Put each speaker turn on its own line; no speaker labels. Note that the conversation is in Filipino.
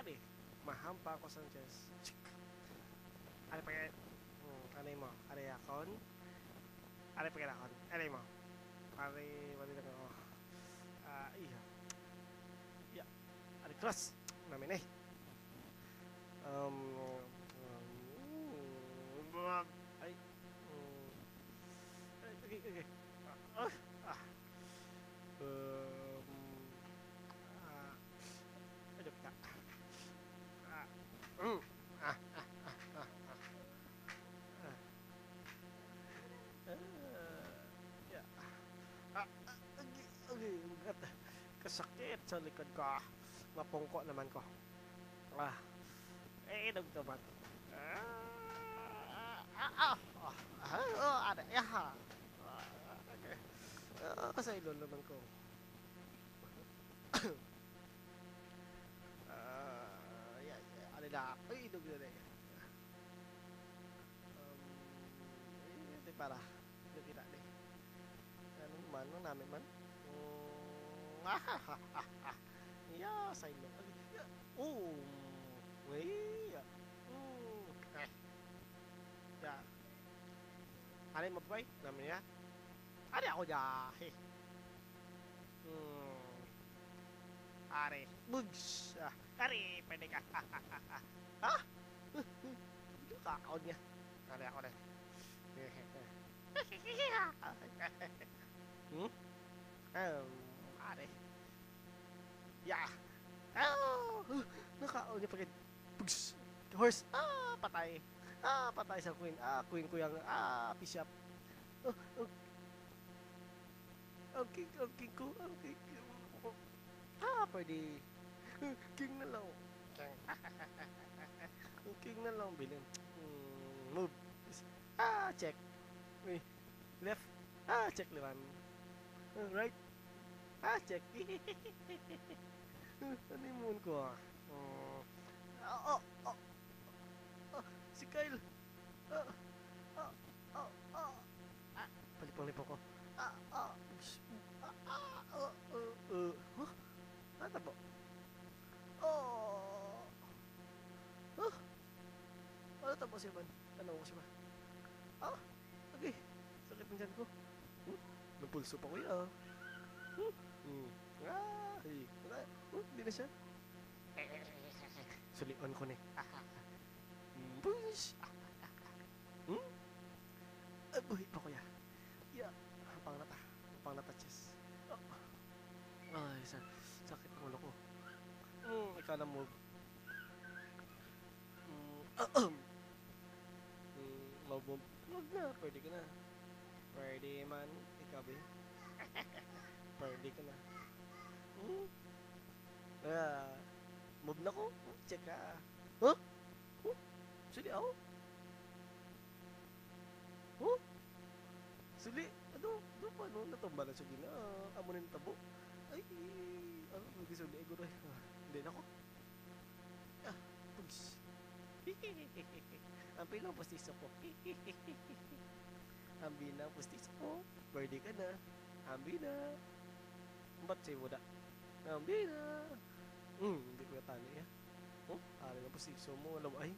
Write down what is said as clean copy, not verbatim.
Ari, mahampa ko sa chess. Ari pa kaya, ano mo? Ari akon? Ari pa kaya akon? Ari mo? Ari, wali lang ako. Iya. Iya. Ari cross. Namin eh. Ay. Okay, okay. Ah. Aduh, kak. Ya. Okay, ugat. Kasakit sa likod ko. Mapungko naman ko. Dagdaman. Ada ya. Okay. Sa ilong naman ko. Ada dah. Dug na eh. Di para. Di tidak deh. Ano man, ano namin man? Ya, sa ilong. Wait. Ya. Ano yung mabay? Namin ya? Ano ako dyan? Are. Bugs. Are, pwede ka. Ha? Kakaon niya. Are ako na. Are. Ya. Nakaon niya pagkat. Bugs. Horse. Patay. Patay sa queen. Queen ko yung pisap. Okay ko. Pwede. King na lang. King na lang bilhin. Move. Check. Left. Check naman. Right. Check. Ano yung moon ko si Kyle. Palipang-lipang ko. Ano ba? Ano tabo siya man? Tanong ko siya ba? Okay. Sakit ng dyan ko. Napulso pa ko yan. Hindi na siya. Sulian ko na Bush! Buhay pa ko ya. Pangnata chess. Ay, sakit ng ulo ko. Ikaw na move. Move na, pwede ka na. Pwede man, ikaw ba? Pwede ka na. Move na ko. Check ka. Suli ako? Suli? Ano paano? Natumba na siya gina. Amo na yung tabo. Ay, hindi suli. Ay, guray. Hindi na ako. Pugs. Ang pinang pustiso ko. Ang binang pustiso ko. Birthday ka na. Ambi na. Ba't sa'yo mo na? Ambi na. Hindi ko natano ya. Ari na pustiso mo. Alam ay.